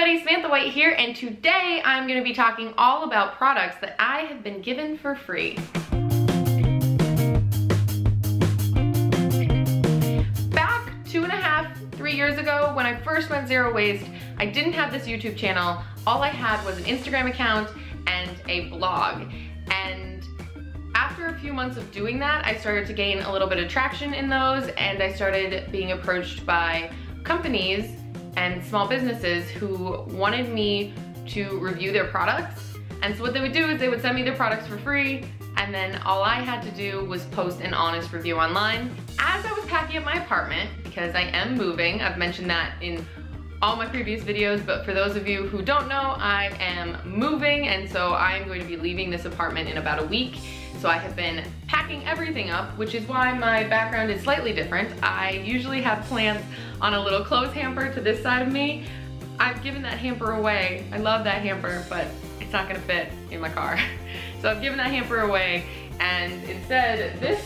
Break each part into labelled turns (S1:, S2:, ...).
S1: everybody, Samantha White here, and today I'm going to be talking all about products that I have been given for free. Back 2.5, 3 years ago when I first went zero waste, I didn't have this YouTube channel. All I had was an Instagram account and a blog. And after a few months of doing that, I started to gain a little bit of traction in those, and I started being approached by companies and small businesses who wanted me to review their products. And so what they would do is they would send me their products for free, and then all I had to do was post an honest review online. As I was packing up my apartment, because I am moving, I've mentioned that in all my previous videos, but for those of you who don't know, I am moving, and so I'm going to be leaving this apartment in about a week. So I have been packing everything up, which is why my background is slightly different. I usually have plants on a little clothes hamper to this side of me. I've given that hamper away. I love that hamper, but it's not gonna fit in my car. So I've given that hamper away, and instead this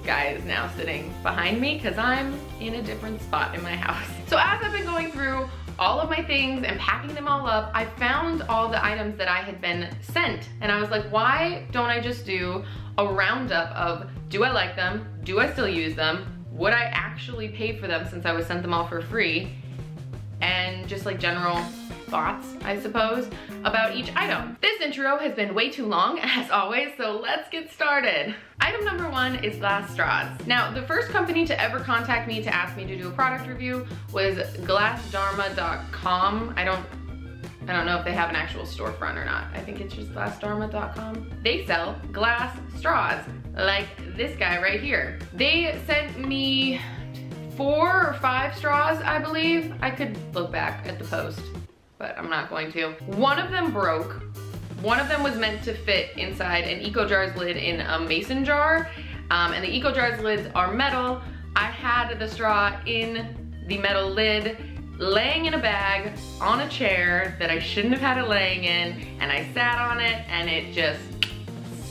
S1: guy is now sitting behind me because I'm in a different spot in my house. So as I've been going through all of my things and packing them all up, I found all the items that I had been sent, and I was like, why don't I just do a roundup of, do I like them? Do I still use them? Would I actually pay for them since I was sent them all for free? And just like general thoughts, I suppose, about each item. This intro has been way too long, as always, so let's get started. Item number 1 is glass straws. Now, the first company to ever contact me to ask me to do a product review was glassdharma.com. I don't know if they have an actual storefront or not. I think it's just glassdharma.com. They sell glass straws, like this guy right here. They sent me 4 or 5 straws, I believe. I could look back at the post, but I'm not going to. One of them broke. One of them was meant to fit inside an EcoJar's lid in a mason jar, and the EcoJar's lids are metal. I had the straw in the metal lid, laying in a bag on a chair that I shouldn't have had it laying in, and I sat on it and it just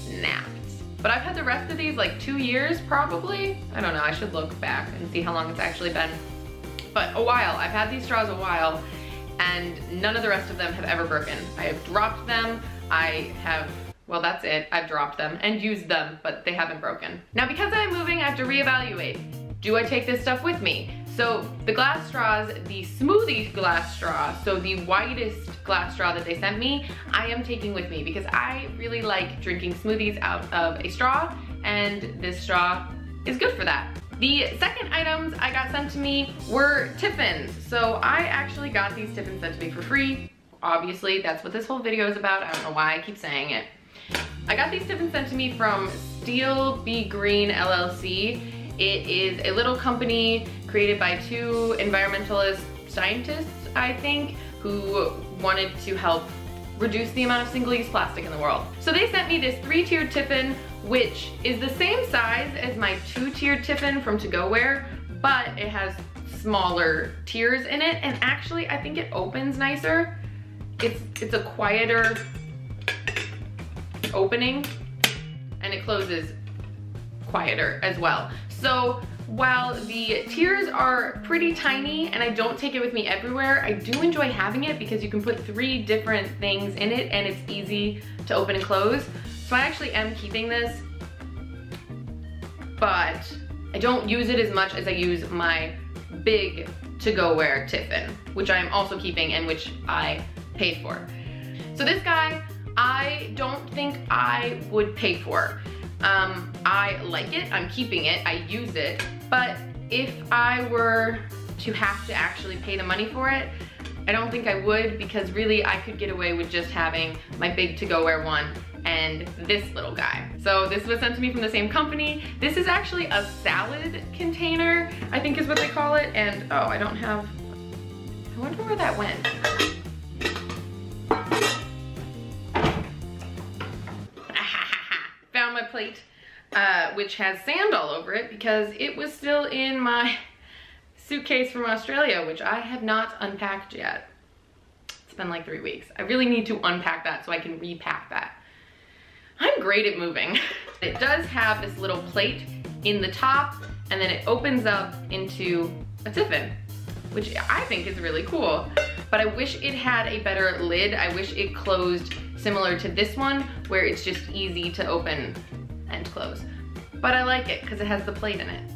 S1: snapped. But I've had the rest of these like 2 years probably. I don't know, I should look back and see how long it's actually been. But a while, I've had these straws a while, and none of the rest of them have ever broken. I have dropped them, well that's it, I've dropped them and used them, but they haven't broken. Now because I'm moving, I have to reevaluate. Do I take this stuff with me? So the glass straws, the smoothie glass straw, so the widest glass straw that they sent me, I am taking with me because I really like drinking smoothies out of a straw, and this straw is good for that. The second items I got sent to me were tiffins. So I actually got these tiffins sent to me for free. Obviously, that's what this whole video is about. I don't know why I keep saying it. I got these tiffins sent to me from Steel Be Green LLC. It is a little company created by 2 environmentalist scientists, I think, who wanted to help reduce the amount of single-use plastic in the world. So they sent me this 3-tiered tiffin, which is the same size as my 2-tiered tiffin from To Go Wear, but it has smaller tiers in it, and actually I think it opens nicer. It's a quieter opening, and it closes quieter as well. So while the tiers are pretty tiny and I don't take it with me everywhere, I do enjoy having it because you can put 3 different things in it and it's easy to open and close. So I actually am keeping this, but I don't use it as much as I use my big To Go Wear tiffin, which I am also keeping and which I paid for. So this guy, I don't think I would pay for. I like it, I'm keeping it, I use it, but if I were to have to actually pay the money for it, I don't think I would, because really I could get away with just having my big To Go Wear one and this little guy. So this was sent to me from the same company. This is actually a salad container, I think is what they call it, and oh, I don't have, I wonder where that went. Found my plate, which has sand all over it because it was still in my suitcase from Australia, which I have not unpacked yet. It's been like 3 weeks. I really need to unpack that so I can repack that. I'm great at moving. It does have this little plate in the top, and then it opens up into a tiffin, which I think is really cool. but I wish it had a better lid. I wish it closed similar to this one, where it's just easy to open and close. But I like it because it has the plate in it.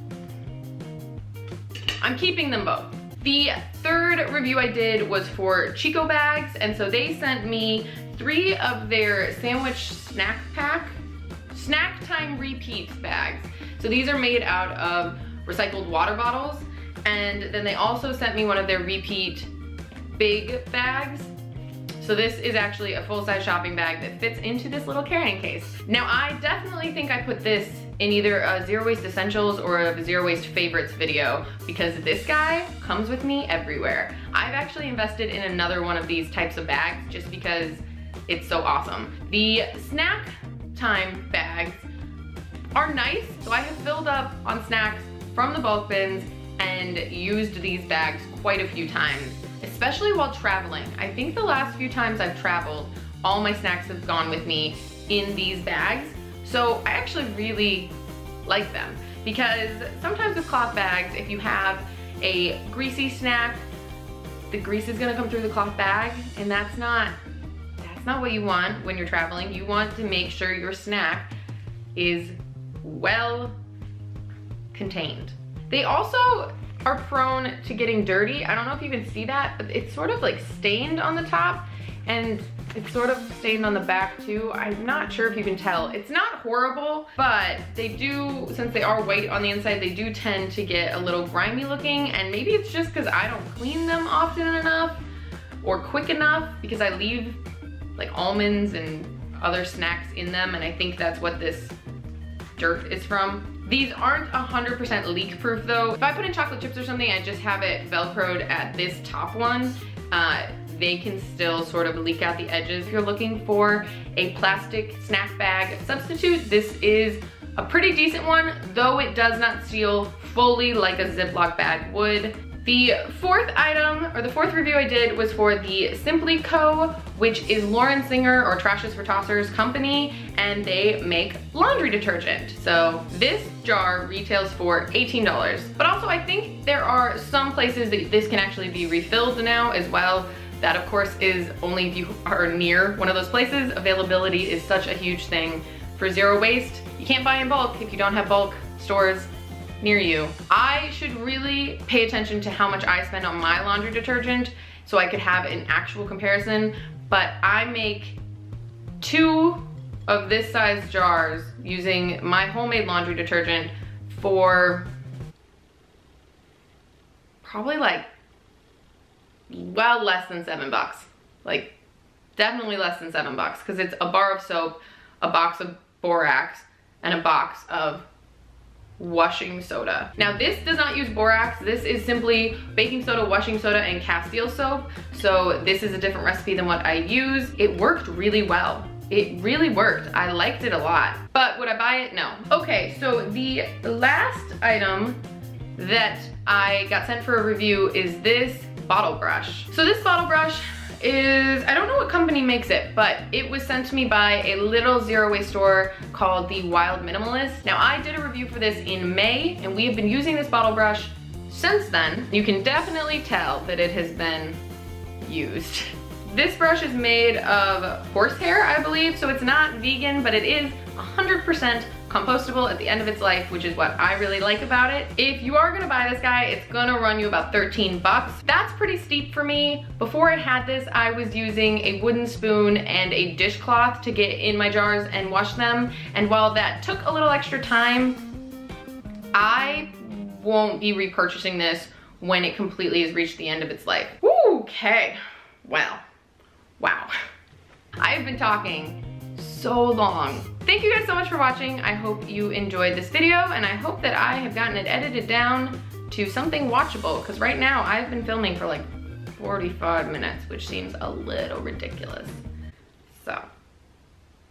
S1: I'm keeping them both. The third review I did was for Chico bags, and so they sent me 3 of their sandwich snack time repeats bags. So these are made out of recycled water bottles, and then they also sent me one of their repeat big bags. So this is actually a full-size shopping bag that fits into this little carrying case. Now I definitely think I put this in either a Zero Waste Essentials or a Zero Waste Favorites video, because this guy comes with me everywhere. I've actually invested in another one of these types of bags just because it's so awesome. The snack time bags are nice, so I have filled up on snacks from the bulk bins and used these bags quite a few times, especially while traveling. I think the last few times I've traveled, all my snacks have gone with me in these bags. So I actually really like them, because sometimes with cloth bags, if you have a greasy snack, the grease is gonna come through the cloth bag, and that's not what you want when you're traveling. You want to make sure your snack is well contained. They also are prone to getting dirty. I don't know if you can see that, but it's sort of like stained on the top, and it's sort of stained on the back too. I'm not sure if you can tell. It's not horrible, but they do, since they are white on the inside, they do tend to get a little grimy looking, and maybe it's just because I don't clean them often enough or quick enough, because I leave like almonds and other snacks in them, and I think that's what this dirt is from. These aren't 100% leak proof though. If I put in chocolate chips or something, I just have it Velcroed at this top one, they can still sort of leak out the edges. If you're looking for a plastic snack bag substitute, this is a pretty decent one, though it does not seal fully like a Ziploc bag would. The fourth item, or the fourth review I did, was for the Simply Co., which is Lauren Singer, or Trashes for Tossers company, and they make laundry detergent. So this jar retails for $18. But also I think there are some places that this can actually be refilled now as well. That of course is only if you are near one of those places. Availability is such a huge thing for zero waste. You can't buy in bulk if you don't have bulk stores near you. I should really pay attention to how much I spend on my laundry detergent so I could have an actual comparison, but I make 2 of this size jars using my homemade laundry detergent for probably like, well, less than $7. Like definitely less than $7, because it's a bar of soap, a box of borax, and a box of washing soda. Now this does not use borax. This is simply baking soda, washing soda, and Castile soap. So this is a different recipe than what I use. It worked really well. It really worked. I liked it a lot. But would I buy it? No. Okay, so the last item that I got sent for a review is this bottle brush. So this bottle brush is, I don't know what company makes it, but it was sent to me by a little zero waste store called The Wild Minimalist. Now I did a review for this in May, and we have been using this bottle brush since then. You can definitely tell that it has been used. This brush is made of horsehair, I believe, so it's not vegan, but it is 100% compostable at the end of its life, which is what I really like about it. If you are gonna buy this guy, it's gonna run you about $13. That's pretty steep for me. Before I had this, I was using a wooden spoon and a dishcloth to get in my jars and wash them. And while that took a little extra time, I won't be repurchasing this when it completely has reached the end of its life. Okay, well, wow. I've been talking so long. Thank you guys so much for watching. I hope you enjoyed this video, and I hope that I have gotten it edited down to something watchable, because right now I've been filming for like 45 minutes, which seems a little ridiculous. So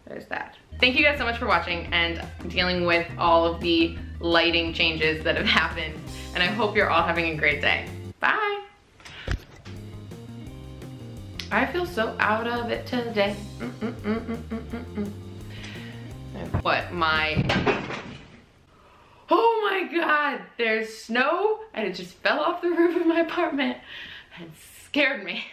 S1: there's that. Thank you guys so much for watching and dealing with all of the lighting changes that have happened, and I hope you're all having a great day. Bye. I feel so out of it today. What, oh my God, there's snow and it just fell off the roof of my apartment and scared me.